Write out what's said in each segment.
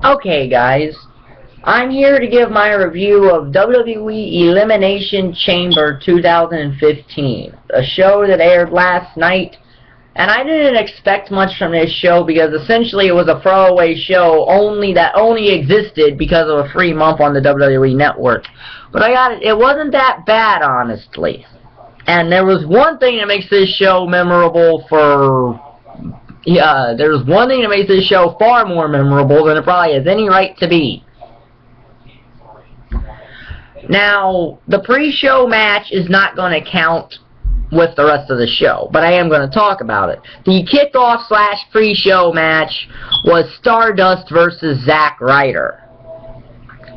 Okay, guys, I'm here to give my review of WWE Elimination Chamber 2015, a show that aired last night, and I didn't expect much from this show because essentially it was a throwaway show that only existed because of a free month on the WWE Network. But it wasn't that bad, honestly. And there was one thing that makes this show memorable there's one thing that makes this show far more memorable than it probably has any right to be. Now, the pre-show match is not going to count with the rest of the show, but I am going to talk about it. The kickoff / pre-show match was Stardust versus Zack Ryder.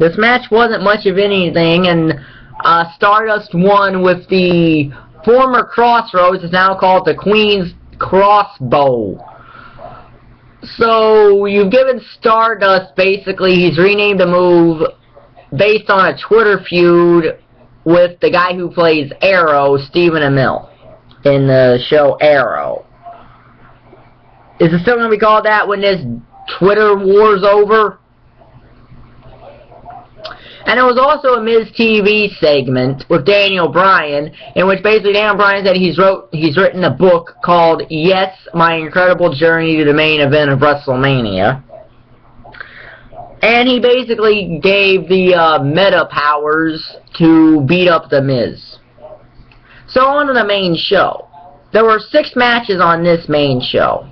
This match wasn't much of anything, and Stardust won with the former Crossroads, is now called the Queen's Crossbow. So, you've given Stardust, basically, he's renamed the move based on a Twitter feud with the guy who plays Arrow, Stephen Amell, in the show Arrow. Is it still going to be called that when this Twitter war's over? And there was also a Miz TV segment with Daniel Bryan, in which basically Daniel Bryan said he's written a book called Yes, My Incredible Journey to the Main Event of WrestleMania. And he basically gave the meta powers to beat up the Miz. So on to the main show. There were 6 matches on this main show.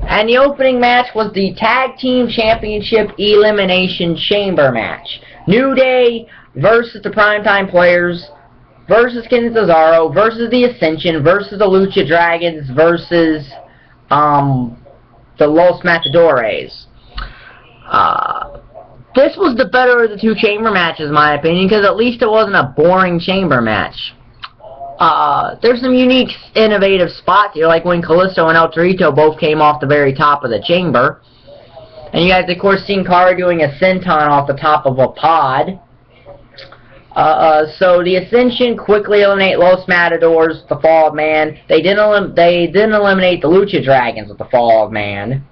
And the opening match was the Tag Team Championship Elimination Chamber match. New Day versus the Primetime Players versus Cesaro versus the Acension versus the Lucha Dragons versus the Los Matadores. This was the better of the 2 chamber matches, in my opinion, because at least it wasn't a boring chamber match. There's some unique, innovative spots here, like when Kalisto and El Torito both came off the very top of the chamber. And you guys, of course, seen Cory doing a senton off the top of a pod. So the Acension quickly eliminate Los Matadors, the Fall of Man. They didn't eliminate the Lucha Dragons with the Fall of Man.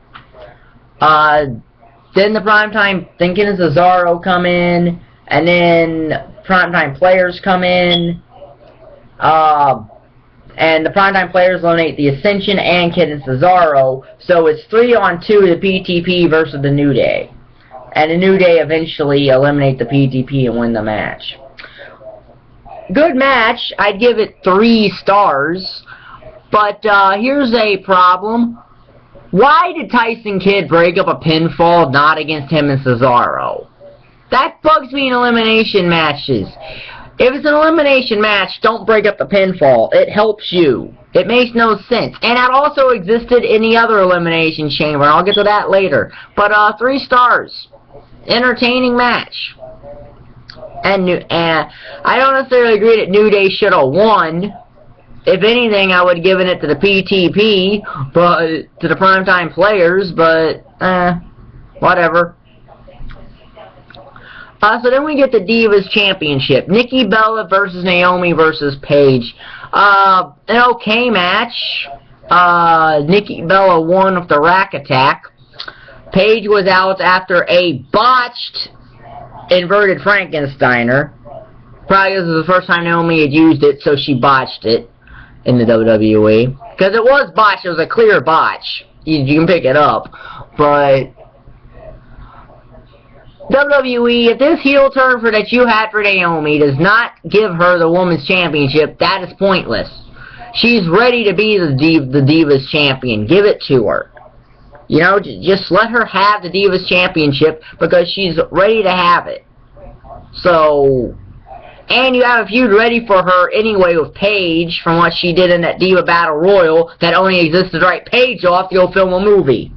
Then the Primetime Thinking and Cesaro come in, and then Primetime Players come in, and the Primetime Players eliminate the Ascension and Kid and Cesaro, so it's 3-on-2, the PTP versus the New Day. And the New Day eventually eliminate the PTP and win the match. Good match, I'd give it 3 stars, but here's a problem. Why did Tyson Kidd break up a pinfall not against him and Cesaro? That bugs me in elimination matches. If it's an elimination match, don't break up the pinfall. It helps you. It makes no sense. And that also existed in the other elimination chamber. I'll get to that later. But 3 stars. Entertaining match. And I don't necessarily agree that New Day should have won. If anything, I would have given it to the PTP, but to the Primetime Players, but, whatever. So then we get the Divas Championship. Nikki Bella versus Naomi versus Paige. An okay match. Nikki Bella won with the rack attack. Paige was out after a botched inverted Frankensteiner. Probably this is the first time Naomi had used it, so she botched it in the WWE. Because it was botched, it was a clear botch. You can pick it up. But WWE, if this heel turn that you had for Naomi does not give her the Women's Championship, that is pointless. She's ready to be the Divas Champion. Give it to her. You know, just let her have the Divas Championship because she's ready to have it. So, and you have a feud ready for her anyway with Paige from what she did in that Diva Battle Royal that only existed to write Paige off to go film a movie.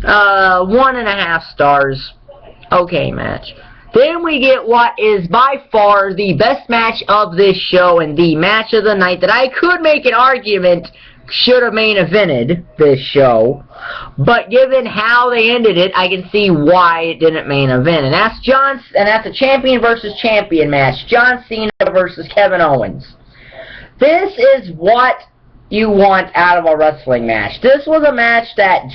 1.5 stars. Okay match. Then we get what is by far the best match of this show and the match of the night that I could make an argument should have main evented this show. But given how they ended it, I can see why it didn't main event. And that's a champion versus champion match. John Cena versus Kevin Owens. This is what you want out of a wrestling match. This was a match that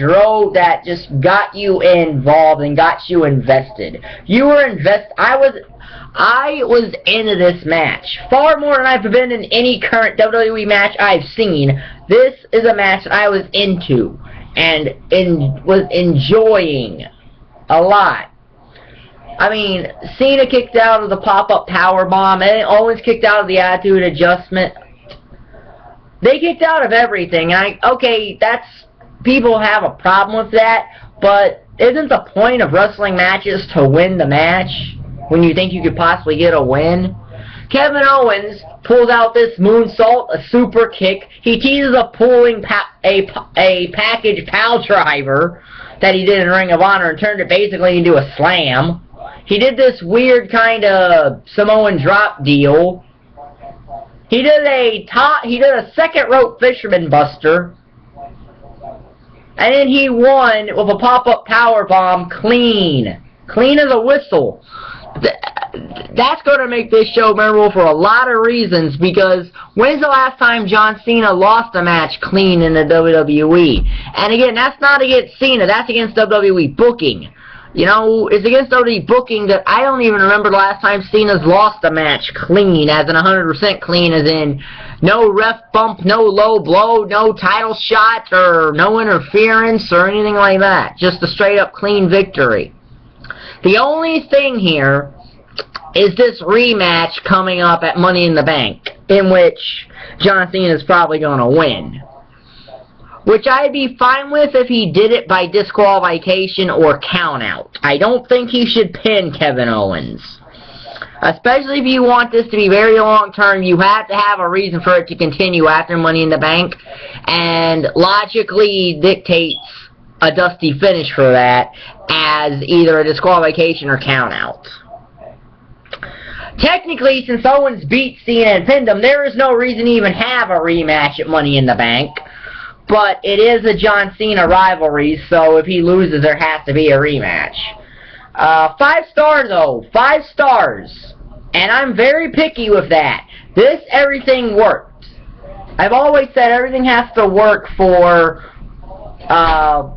just got you involved and got you invested. You were I was into this match far more than I've been in any current WWE match I've seen. This is a match that I was into and was enjoying a lot. I mean, Cena kicked out of the pop-up powerbomb, and Owens kicked out of the attitude adjustment. They kicked out of everything, and okay, people have a problem with that, but isn't the point of wrestling matches to win the match when you think you could possibly get a win? Kevin Owens pulls out this moonsault, a super kick. He teases a a package pile driver that he did in Ring of Honor and turned it basically into a slam. He did this weird kind of Samoan drop deal. He did a second rope fisherman buster. And then he won with a pop-up powerbomb clean. Clean as a whistle. That's going to make this show memorable for a lot of reasons, because when's the last time John Cena lost a match clean in the WWE? And again, that's not against Cena, that's against WWE booking. You know, it's against WWE booking that I don't even remember the last time Cena's lost a match clean, as in 100% clean, as in no ref bump, no low blow, no title shot, or no interference, or anything like that. Just a straight-up clean victory. The only thing here is this rematch coming up at Money in the Bank, in which John Cena is probably going to win. Which I'd be fine with if he did it by disqualification or countout. I don't think he should pin Kevin Owens. Especially if you want this to be very long-term, you have to have a reason for it to continue after Money in the Bank, and logically dictates a dusty finish for that as either a disqualification or countout. Technically, since Owens beat Cena and pinned him, there is no reason to even have a rematch at Money in the Bank. But it is a John Cena rivalry, so if he loses, there has to be a rematch. 5 stars, though. 5 stars. And I'm very picky with that. Everything worked. I've always said everything has to work for a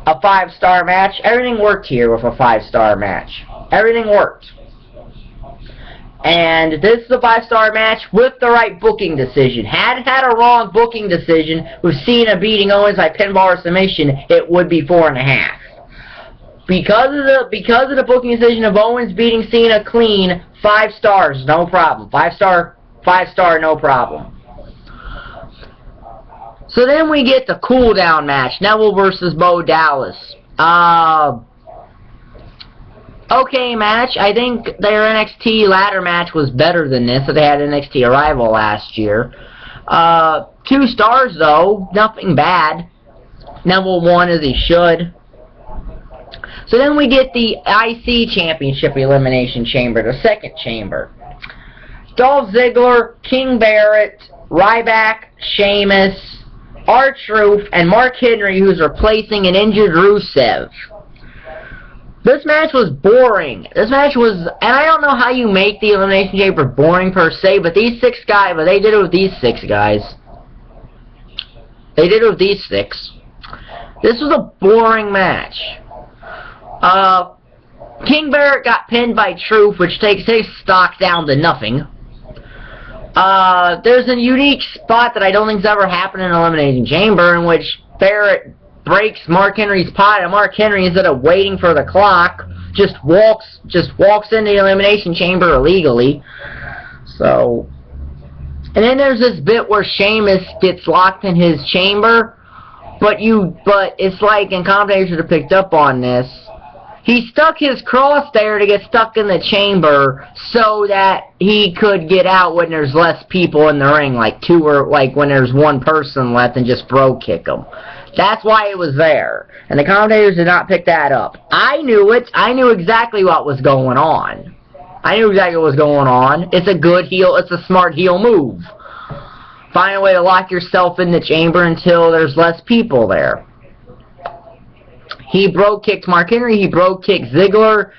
5-star match. Everything worked here with a 5-star match. Everything worked. And this is a 5-star match with the right booking decision. Had it had a wrong booking decision with Cena beating Owens by pinball or submission, it would be 4.5. Because of the booking decision of Owens beating Cena clean, 5 stars, no problem. 5 star, no problem. So then we get the cool down match, Neville versus Bo Dallas. Okay match. I think their NXT ladder match was better than this, so they had NXT Arrival last year. 2 stars though, nothing bad. Neville won as he should. So then we get the IC Championship Elimination Chamber, the second chamber. Dolph Ziggler, King Barrett, Ryback, Sheamus, R-Truth, and Mark Henry, who's replacing an injured Rusev. This match was boring. This match was, and I don't know how you make the Elimination Chamber boring per se, but they did it with these 6 guys. They did it with these 6. This was a boring match. King Barrett got pinned by Truth, which takes his stock down to nothing. There's a unique spot that I don't think's ever happened in an Elimination Chamber, in which Barrett breaks Mark Henry's pot, and Mark Henry, instead of waiting for the clock, just walks into the Elimination Chamber illegally. So, and then there's this bit where Sheamus gets locked in his chamber, but it's like, and commentators should have picked up on this, he stuck his cross there to get stuck in the chamber so that he could get out when there's less people in the ring, like when there's 1 person left, and just bro kick him. That's why it was there. And the commentators did not pick that up. I knew it. I knew exactly what was going on. It's a good heel. It's a smart heel move. Find a way to lock yourself in the chamber until there's less people there. He bro-kicked Mark Henry. He bro-kicked Ziggler.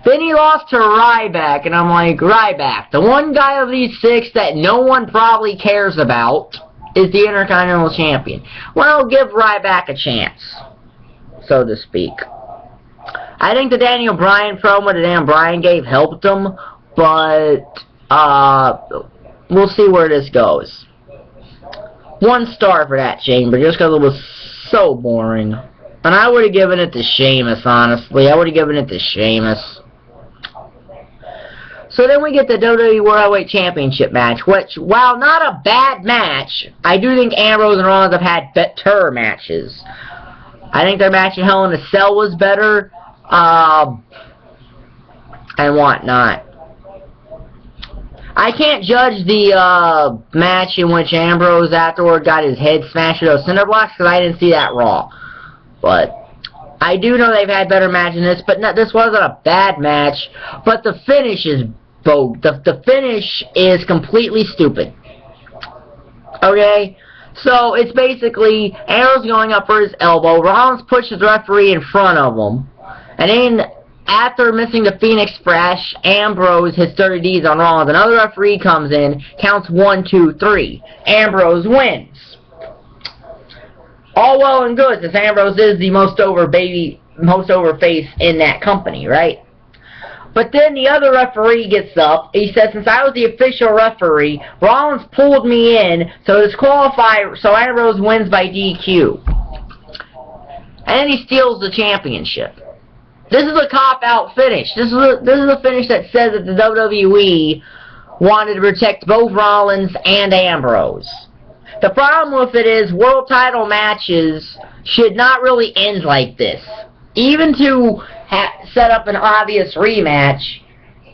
Then he lost to Ryback. And I'm like, Ryback, the one guy of these 6 that no one probably cares about. is the Intercontinental Champion. Well, give Ryback a chance, so to speak. I think the Daniel Bryan promo that Dan Bryan gave helped him, but we'll see where this goes. 1 star for that Chamber, just because it was so boring. And I would have given it to Sheamus, honestly. I would have given it to Sheamus. So then we get the WWE World Heavyweight Championship match, which, while not a bad match, I do think Ambrose and Rollins have had better matches. I think their match in Hell in a Cell was better, and whatnot. I can't judge the match in which Ambrose afterward got his head smashed with those cinder blocks, because I didn't see that Raw. But I do know they've had better matches than this, but no, this wasn't a bad match. But the finish is the finish is completely stupid. Okay? So it's basically Ambrose going up for his elbow, Rollins pushes the referee in front of him, and then after missing the Phoenix Splash, Ambrose hits 30 Ds on Rollins. Another referee comes in, counts 1, 2, 3. Ambrose wins. All well and good, since Ambrose is the most over face in that company, right? But then the other referee gets up. He says, since I was the official referee, Rollins pulled me in, so so Ambrose wins by DQ. And then he steals the championship. This is a cop-out finish. This is a finish that says that the WWE wanted to protect both Rollins and Ambrose. The problem with it is world title matches should not really end like this. Even to set up an obvious rematch,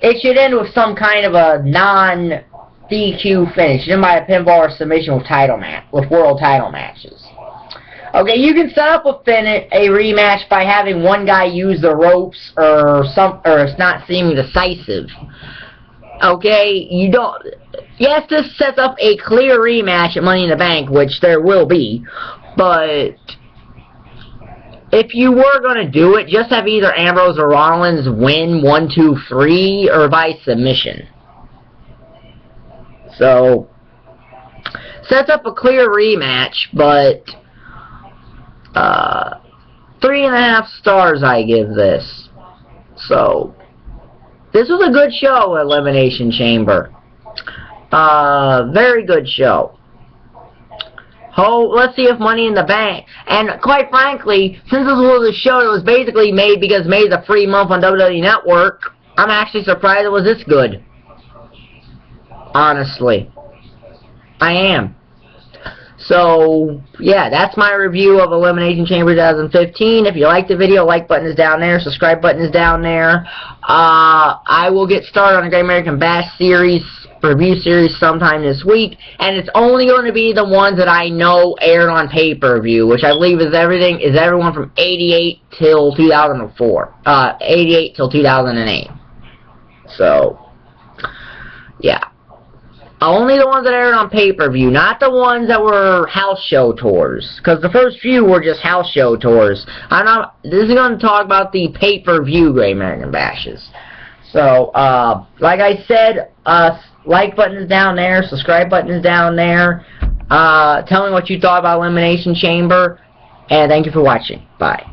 it should end with some kind of a non-DQ finish, then by a pinfall or submission with world title matches. Okay, you can set up a rematch by having one guy use the ropes or it's not seeming decisive. Okay, yes, this sets up a clear rematch at Money in the Bank, which there will be, but if you were going to do it, just have either Ambrose or Rollins win 1, 2, 3, or by submission. So, sets up a clear rematch, but 3.5 stars I give this. So, this was a good show, Elimination Chamber. Very good show. Let's see if Money in the Bank. And quite frankly, since this was a show that was basically made because May's a free month on WWE Network, I'm actually surprised it was this good. Honestly. I am. So, yeah, that's my review of Elimination Chamber 2015. If you like the video, like button is down there, subscribe button is down there. I will get started on the Great American Bash series, review series sometime this week, and it's only going to be the ones that I know aired on pay-per-view, which I believe is everyone from 88 till 2004. 88 till 2008. So, yeah. Only the ones that aired on pay-per-view, not the ones that were house show tours. Because the first few were just house show tours. This is going to talk about the pay-per-view Great American Bashes. So, like I said, like button is down there, subscribe button is down there. Tell me what you thought about Elimination Chamber. And thank you for watching. Bye.